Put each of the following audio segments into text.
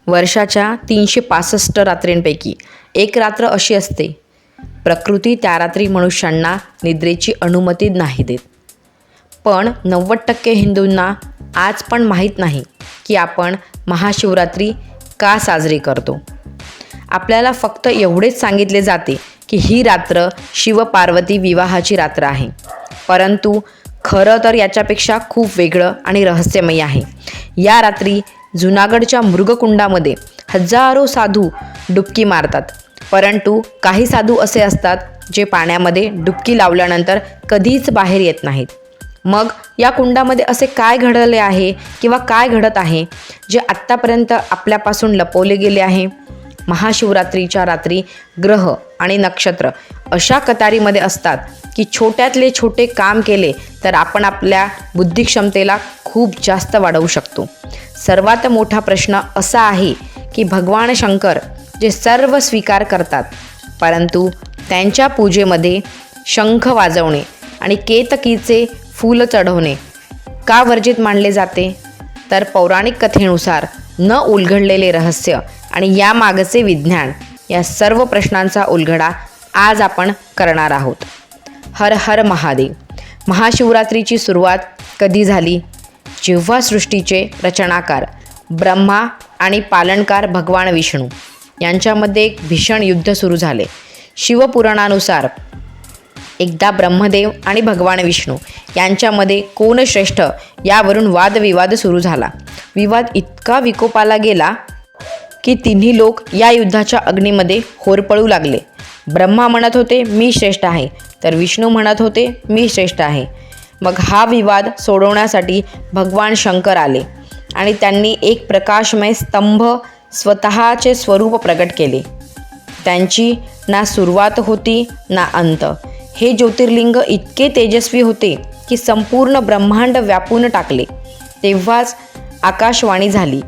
वर्षाच्या 365 रात्रींपैकी एक रात्र अशी असते, प्रकृती त्या रात्री मनुष्यांना निद्रेची अनुमती नाही देत. पण 90% हिंदूंना आज पण माहीत नाही की आपण महाशिवरात्री का साजरी करतो. आपल्याला फक्त एवढेच सांगितले जाते की ही रात्र शिवपार्वती विवाहाची रात्र आहे. परंतु खरं तर याच्यापेक्षा खूप वेगळं आणि रहस्यमय आहे. या रात्री जुनागडच्या मृगकुंडामध्ये हजारो साधू डुबकी मारतात. परंतु काही साधू असे असतात जे पाण्यामध्ये डुबकी लावल्यानंतर कधीच बाहेर येत नाहीत. मग या कुंडामध्ये असे काय घडले आहे किंवा काय घडत आहे जे आत्तापर्यंत आपल्यापासून लपवले गेले आहे? महाशिवरात्रीच्या रात्री ग्रह आणि नक्षत्र अशा कतारीमध्ये असतात की छोट्यातले छोटे काम केले तर आपण आपल्या बुद्धिक्षमतेला खूप जास्त वाढवू शकतो. सर्वात मोठा प्रश्न असा आहे की भगवान शंकर जे सर्व स्वीकार करतात, परंतु त्यांच्या पूजेमध्ये शंख वाजवणे आणि केतकीचे फूल चढवणे का वर्जित मानले जाते? तर पौराणिक कथेनुसार न उलगडलेले रहस्य आणि यामागचे विज्ञान या सर्व प्रश्नांचा उलगडा आज आपण करणार आहोत. हर हर महादेव. महाशिवरात्रीची सुरुवात कधी झाली? जेव्हा सृष्टीचे रचनाकार ब्रह्मा आणि पालनकार भगवान विष्णू यांच्यामध्ये एक भीषण युद्ध सुरू झाले. शिवपुराणानुसार एकदा ब्रह्मदेव आणि भगवान विष्णू यांच्यामध्ये कोण श्रेष्ठ यावरून वादविवाद सुरू झाला. विवाद इतका विकोपाला गेला की तिन्ही लोक या युद्धाच्या अग्नीमध्ये होरपळू लागले. ब्रह्मा म्हणत होते मी श्रेष्ठ आहे, तर विष्णू म्हणत होते मी श्रेष्ठ आहे. मग हा विवाद सोडवण्यासाठी भगवान शंकर आले आणि त्यांनी एक प्रकाशमय स्तंभ स्वतःचे स्वरूप प्रकट केले. त्यांची ना सुरुवात होती ना अंत. हे ज्योतिर्लिंग इतके तेजस्वी होते की संपूर्ण ब्रह्मांड व्यापून टाकले. तेव्हाच आकाशवाणी झाली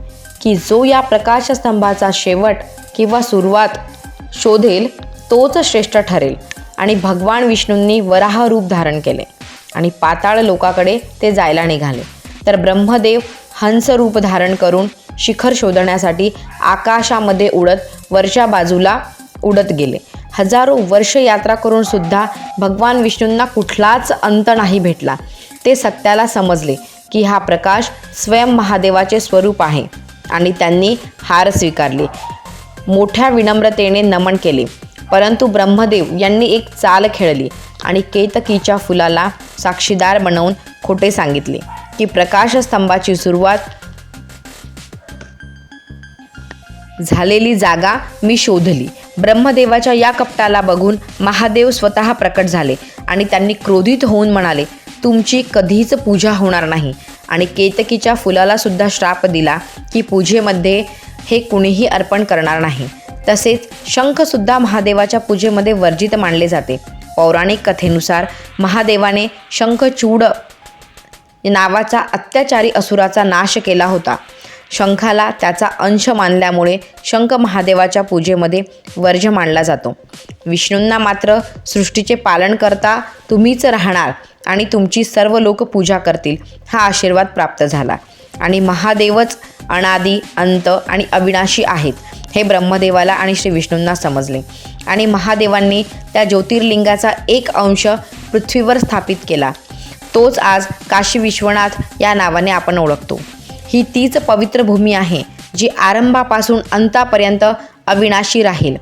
की जो या प्रकाशस्तंभाचा शेवट किंवा सुरुवात शोधेल तोच श्रेष्ठ ठरेल. आणि भगवान विष्णूंनी वराह रूप धारण केले आणि पाताळ लोकाकडे ते जायला निघाले. तर ब्रह्मदेव हंस रूप धारण करून शिखर शोधण्यासाठी आकाशामध्ये उडत वरच्या बाजूला उडत गेले. हजारो वर्ष यात्रा करून सुद्धा भगवान विष्णूंना कुठलाच अंत नाही भेटला. ते सत्याला समजले की हा प्रकाश स्वयं महादेवाचे स्वरूप आहे आणि त्यांनी हार स्वीकारली, मोठ्या विनम्रतेने नमन केले. परंतु ब्रह्मदेव यांनी एक चाल खेळली आणि केतकीच्या फुलाला साक्षीदार बनवून खोटे सांगितले की प्रकाशस्तंभाची सुरुवात झालेली जागा मी शोधली. ब्रह्मदेवाच्या या कपटाला बघून महादेव स्वतः प्रकट झाले आणि त्यांनी क्रोधित होऊन म्हणाले तुमची कधीच पूजा होणार नाही. आणि केतकीच्या फुलाला सुद्धा श्राप दिला की पूजेमध्ये हे कुणीही अर्पण करणार नाही. तसेच शंखसुद्धा महादेवाच्या पूजेमध्ये वर्जित मानले जाते. पौराणिक कथेनुसार महादेवाने शंखचूड नावाचा अत्याचारी असुराचा नाश केला होता. शंखाला त्याचा अंश मानल्यामुळे शंख महादेवाच्या पूजेमध्ये वर्ज्य मानला जातो. विष्णूंना मात्र सृष्टीचे पालन करता तुम्हीच राहणार आणि तुमची सर्व लोक पूजा करतील हा आशीर्वाद प्राप्त झाला. आणि महादेवच अनादी अंत आणि अविनाशी आहेत हे ब्रह्मदेवाला आणि श्री विष्णूंना समजले. आणि महादेवांनी त्या ज्योतिर्लिंगाचा एक अंश पृथ्वीवर स्थापित केला. तोच आज काशी विश्वनाथ या नावाने आपण ओळखतो. ही तीच पवित्र भूमी आहे जी आरंभापासून अंतापर्यंत अविनाशी राहील.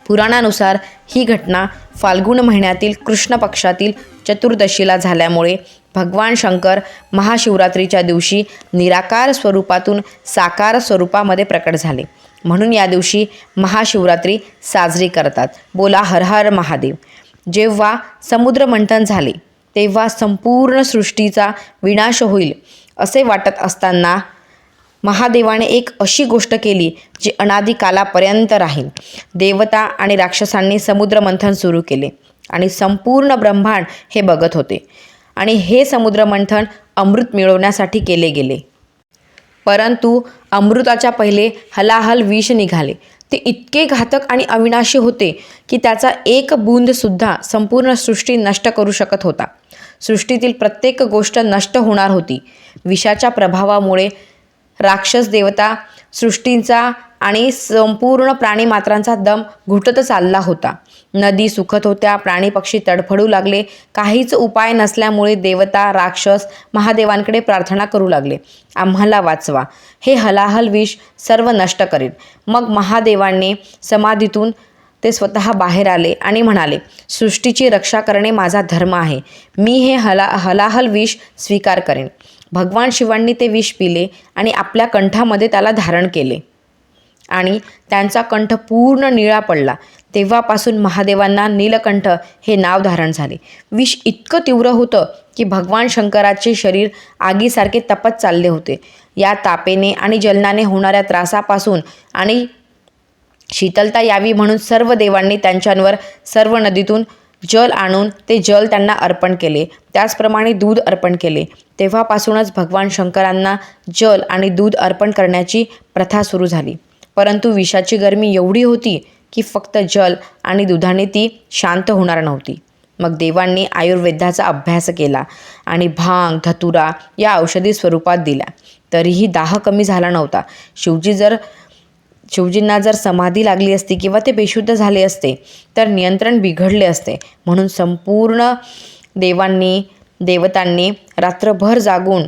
पुराणानुसार ही घटना फाल्गुन महिन्यातील कृष्ण पक्षातील चतुर्दशीला झाल्यामुळे भगवान शंकर महाशिवरात्रीच्या दिवशी निराकार स्वरूपातून साकार स्वरूपामध्ये प्रकट झाले. म्हणून या दिवशी महाशिवरात्री साजरी करतात. बोला हर हर महादेव. जेव्हा समुद्रमंथन झाले तेव्हा संपूर्ण सृष्टीचा विनाश होईल असे वाटत असताना महादेवाने एक अशी गोष्ट केली जी अनादी कालापर्यंत राहील. देवता आणि राक्षसांनी समुद्रमंथन सुरू केले आणि संपूर्ण ब्रह्मांड हे बघत होते. आणि हे समुद्रमंथन अमृत मिळवण्यासाठी केले गेले. परंतु अमृताच्या पहिले हलाहल विष निघाले. ते इतके घातक आणि अविनाशी होते की त्याचा एक बूंदसुद्धा संपूर्ण सृष्टी नष्ट करू शकत होता. सृष्टीतील प्रत्येक गोष्ट नष्ट होणार होती. विषाच्या प्रभावामुळे राक्षस देवता सृष्टींचा आणि संपूर्ण प्राणीमात्रांचा दम घुटत चालला होता. नदी सुखत होत्या, प्राणी पक्षी तडफडू लागले. काहीच उपाय नसल्यामुळे देवता राक्षस महादेवांकडे प्रार्थना करू लागले, आम्हाला वाचवा, हे हलाहल विष सर्व नष्ट करेल. मग महादेवांनी समाधीतून ते स्वतः बाहेर आले आणि म्हणाले, सृष्टीची रक्षा करणे माझा धर्म आहे, मी हे हलाहल विष स्वीकार करेन. भगवान शिवांनी ते विष पिले आणि आपल्या कंठामध्ये त्याला धारण केले आणि त्यांचा कंठ पूर्ण निळा पडला. तेव्हापासून महादेवांना नीलकंठ हे नाव धारण झाले. विष इतकं तीव्र होतं की भगवान शंकराचे शरीर आगीसारखे तपत चालले होते. या तापेने आणि जलनाने होणाऱ्या त्रासापासून आणि शीतलता यावी म्हणून सर्व देवांनी त्यांच्यावर सर्व नदीतून जल आणून ते जल त्यांना अर्पण केले. त्याचप्रमाणे दूध अर्पण केले. तेव्हापासूनच भगवान शंकरांना जल आणि दूध अर्पण करण्याची प्रथा सुरू झाली. परंतु विषाची गरमी एवढी होती की फक्त जल आणि दुधाने ती शांत होणार नव्हती. मग देवांनी आयुर्वेदाचा अभ्यास केला आणि भांग, धतुरा या औषधी स्वरूपात दिल्या. तरीही दाह कमी झाला नव्हता. शिवजींना जर समाधी लागली असती किंवा ते बेशुद्ध झाले असते तर नियंत्रण बिघडले असते. म्हणून संपूर्ण देवतांनी रात्रभर जागून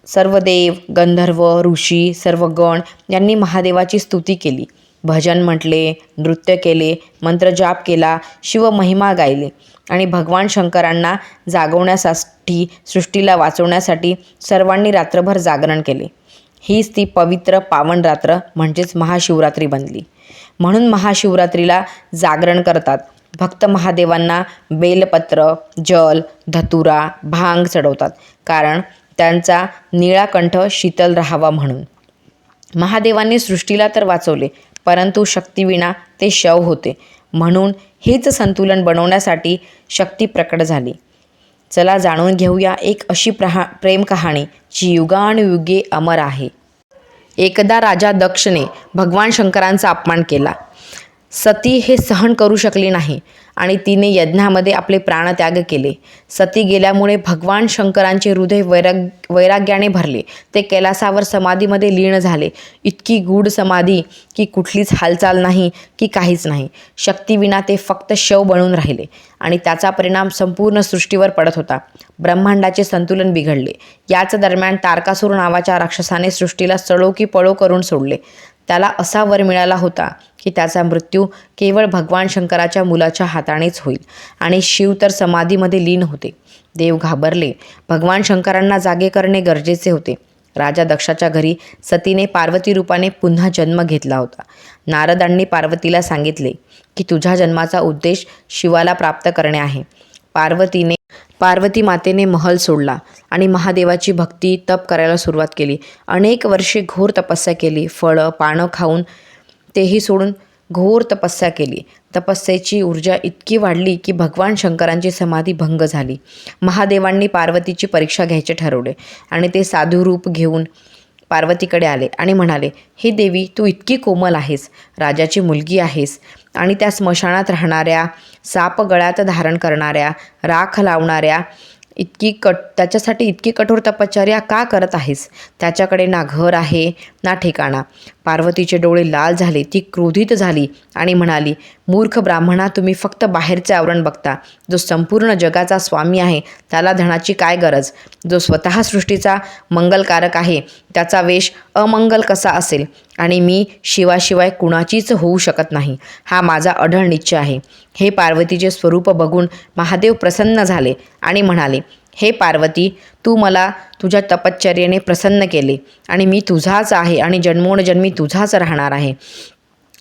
सर्व देव, गंधर्व, ऋषी, सर्व गण यांनी महादेवाची स्तुती केली, भजन म्हटले, नृत्य केले, मंत्रजाप केला, शिवमहिमा गायले आणि भगवान शंकरांना जागवण्यासाठी, सृष्टीला वाचवण्यासाठी सर्वांनी रात्रभर जागरण केले. हीच ती पवित्र पावन रात्र म्हणजेच महाशिवरात्री बनली. म्हणून महाशिवरात्रीला जागरण करतात. भक्त महादेवांना बेलपत्र, जल, धतुरा, भांग चढवतात, कारण त्यांचा निळा कंठ शीतल राहावा म्हणून. महादेवांनी सृष्टीला तर वाचवले, परंतु शक्तीविना ते शव होते. म्हणून हेच संतुलन बनवण्यासाठी शक्ती प्रकट झाली. चला जाणून घेऊया एक अशी प्रेम कहाणी जी युगानुयुगे अमर आहे. एकदा राजा दक्षने भगवान शंकरांचा अपमान केला. सती हे सहन करू शकली नाही आणि तिने यज्ञामध्ये आपले प्राणत्याग केले. सती गेल्यामुळे भगवान शंकरांचे हृदय वैराग्याने भरले. ते कैलासावर समाधीमध्ये लीन झाले. इतकी गूढ समाधी की कुठलीच हालचाल नाही की काहीच नाही. शक्तीविना ते फक्त शव बनून राहिले आणि त्याचा परिणाम संपूर्ण सृष्टीवर पडत होता. ब्रह्मांडाचे संतुलन बिघडले. याच दरम्यान तारकासूर नावाच्या राक्षसाने सृष्टीला चढो की पळो करून सोडले. त्याला असा वर मिळाला होता की त्याचा मृत्यू केवळ भगवान शंकराच्या मुलाच्या हातानेच होईल आणि शिव तर समाधीमध्ये लीन होते. देव घाबरले. भगवान शंकरांना जागे करणे गरजेचे होते. राजा दक्षाच्या घरी सतीने पार्वती रूपाने पुन्हा जन्म घेतला होता. नारदांनी पार्वतीला सांगितले की तुझ्या जन्माचा उद्देश शिवाला प्राप्त करणे आहे. पार्वती मातेने महल सोडला आणि महादेवाची भक्ती, तप करायला सुरुवात केली. अनेक वर्षे घोर तपस्या केली. फळं, पानं खाऊन तेही सोडून घोर तपस्या केली. तपस्येची ऊर्जा इतकी वाढली की भगवान शंकरांची समाधी भंग झाली. महादेवांनी पार्वतीची परीक्षा घ्यायचे ठरवले आणि ते साधू रूप घेऊन पार्वतीकडे आले आणि म्हणाले, हे देवी, तू इतकी कोमल आहेस, राजाची मुलगी आहेस आणि त्या स्मशानात राहणाऱ्या, साप गळ्यात धारण करणाऱ्या, राख लावणाऱ्या, त्याच्यासाठी इतकी कठोर तपश्चर्या का करत आहेस? त्याच्याकडे ना घर आहे ना ठिकाणा. पार्वतीचे डोळे लाल झाले. ती क्रोधित झाली आणि म्हणाली, मूर्ख ब्राह्मणा, तुम्ही फक्त बाहेरचे आवरण बघता. जो संपूर्ण जगाचा स्वामी आहे त्याला धनाची काय गरज? जो स्वतः सृष्टीचा मंगलकारक आहे त्याचा वेश अमंगल कसा असेल? आणि मी शिवाशिवाय कुणाचीच होऊ शकत नाही, हा माझा अढळ निश्चय आहे. हे पार्वतीचे स्वरूप बघून महादेव प्रसन्न झाले आणि म्हणाले, हे पार्वती, तू मला तुझ्या तपश्चर्येने प्रसन्न केले आणि मी तुझाच आहे आणि जन्मोनजन्मी तुझाच राहणार आहे.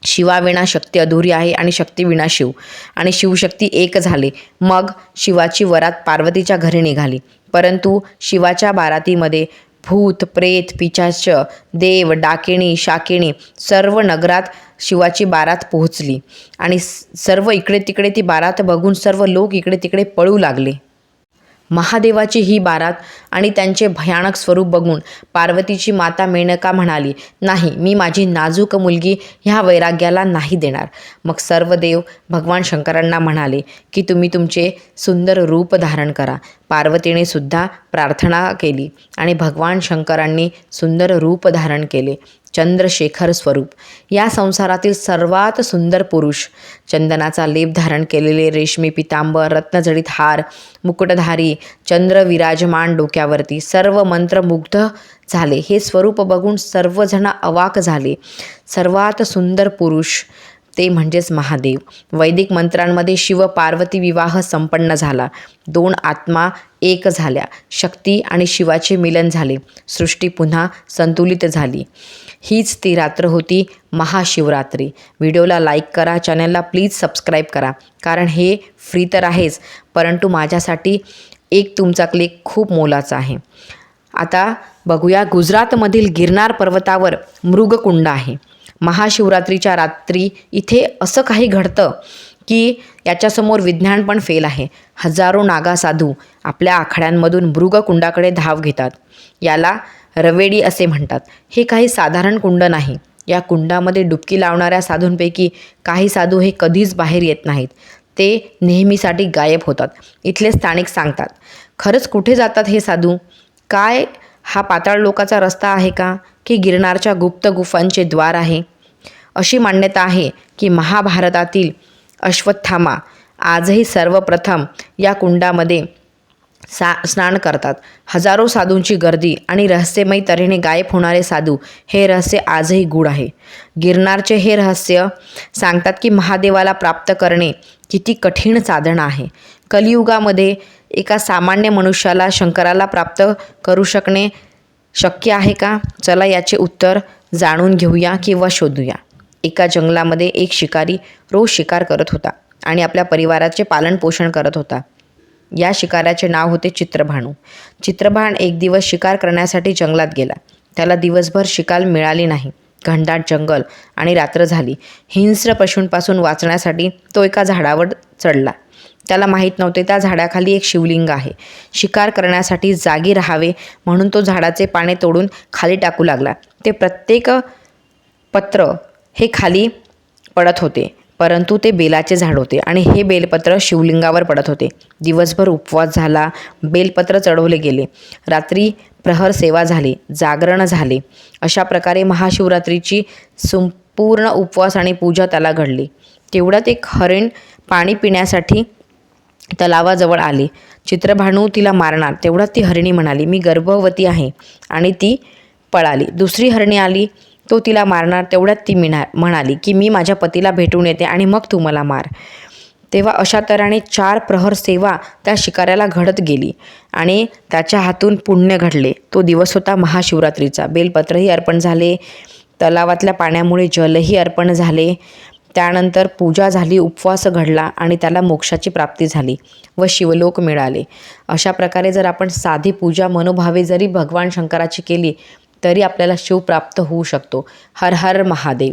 शिवाविना शक्ती अधुरी आहे आणि शक्तीविना शिव, आणि शिवशक्ती एक झाले. मग शिवाची वरात पार्वतीच्या घरी निघाली. परंतु शिवाच्या बारातीमध्ये भूत, प्रेत, पिशाच, देव, डाकिणी, शाकिणी सर्व नगरात शिवाची बारात पोहोचली आणि सर्व इकडे तिकडे ती बारात बघून सर्व लोक इकडे तिकडे पळू लागले. महादेवाची ही बारात आणि त्यांचे भयानक स्वरूप बघून पार्वतीची माता मेनका म्हणाली, नाही, मी माझी नाजूक मुलगी ह्या वैराग्याला नाही देणार. मग सर्व देव भगवान शंकरांना म्हणाले की तुम्ही तुमचे सुंदर रूप धारण करा. पार्वतीने सुद्धा प्रार्थना केली आणि भगवान शंकरांनी सुंदर रूप धारण केले, चंद्रशेखर स्वरूप. या संसारातील सर्वात सुंदर पुरुष, चंदनाचा लेप धारण केलेले, रेशमी पितांबर, रत्नजडित हार, मुकुटधारी, चंद्र विराजमान डोक्यावरती, सर्व मंत्रमुग्ध झाले. हे स्वरूप बघून सर्वजण अवाक झाले. सर्वात सुंदर पुरुष ते म्हणजेच महादेव. वैदिक मंत्रांमध्ये शिव पार्वती विवाह संपन्न झाला. 2 आत्मा एक झाल्या. शक्ती आणि शिवाचे मिलन झाले. सृष्टी पुन्हा संतुलित झाली. हीच ती रात्र होती, महाशिवरात्री. व्हिडिओला लाईक करा, चॅनलला प्लीज सबस्क्राईब करा, कारण हे फ्री तर आहेच, परंतु माझ्यासाठी एक तुमचा क्लिक खूप मोलाचा आहे. आता बघूया, गुजरातमधील गिरनार पर्वतावर मृगकुंड आहे. महाशिवरात्रीच्या रात्री इथे असं काही घडतं की याच्यासमोर विज्ञान पण फेल आहे. हजारो नागा साधू आपल्या आखाड्यांमधून मृगकुंडाकडे धाव घेतात. याला रवेडी असे म्हणतात. हे काही साधारण कुंड नाही. या कुंडामध्ये डुबकी लावणाऱ्या साधूंपैकी काही साधू हे कधीच बाहेर येत नाहीत. ते नेहमीसाठी गायब होतात. इथले स्थानिक सांगतात. खरंच कुठे जातात हे साधू? काय हा पाताळ लोकाचा रस्ता आहे का, की गिरनारच्या गुप्त गुफांचे द्वार आहे? अशी मान्यता आहे की महाभारतातील अश्वत्थामा आजही सर्वप्रथम या कुंडामध्ये स्नान करतात. हजारो साधूंची गर्दी आणि रहस्यमयी तऱ्हेने गायब होणारे साधू, हे रहस्य आजही गूढ आहे. गिरनारचे हे रहस्य सांगतात की महादेवाला प्राप्त करणे किती कठीण साधन आहे. कलियुगामध्ये एका सामान्य मनुष्याला शंकराला प्राप्त करू शकणे शक्य आहे का? चला याचे उत्तर जाणून घेऊया किंवा शोधूया. एका जंगलामध्ये एक शिकारी रोज शिकार करत होता आणि आपल्या परिवाराचे पालनपोषण करत होता. या शिकाऱ्याचे नाव होते चित्रभानू. चित्रभान एक दिवस शिकार करण्यासाठी जंगलात गेला. त्याला दिवसभर शिकार मिळाली नाही. घनदाट जंगल आणि रात्र झाली. हिंस्र पशूंपासून वाचण्यासाठी तो एका झाडावर चढला. त्याला माहीत नव्हते त्या झाडाखाली एक शिवलिंग आहे. शिकार करण्यासाठी जागी राहावे म्हणून तो झाडाचे पाने तोडून खाली टाकू लागला. ते प्रत्येक पत्र हे खाली पडत होते, परंतु ते बेलाचे झाड होते आणि हे बेलपत्र शिवलिंगावर पडत होते. दिवसभर उपवास झाला. बेलपत्र चढवले गेले. रात्री प्रहर सेवा झाली, जागरण झाले. अशा प्रकारे महाशिवरात्रीची संपूर्ण उपवास आणि पूजा त्याला घडली. तेवढ्यात एक हरिण पाणी पिण्यासाठी तलावाजवळ आली. चित्रभानू तिला मारणार. तेवढ्यात ती हरिणी म्हणाली, मी गर्भवती आहे, आणि ती पळाली. दुसरी हरिणी आली. तो तिला मारणार. तेवढ्यात ती म्हणाली की मी माझ्या पतीला भेटून येते आणि मग तू मला मार. तेव्हा अशा तऱ्हेने 4 प्रहर सेवा त्या शिकाऱ्याला घडत गेली आणि त्याच्या हातून पुण्य घडले. तो दिवस होता महाशिवरात्रीचा. बेलपत्रही अर्पण झाले. तलावातल्या पाण्यामुळे जलही अर्पण झाले. त्यानंतर पूजा झाली, उपवास घडला आणि त्याला मोक्षाची प्राप्ती झाली व शिवलोक मिळाले. अशा प्रकारे जर आपण साधी पूजा मनोभावे जरी भगवान शंकराची केली तरी आपल्याला शिव प्राप्त होऊ शकतो. हर हर महादेव.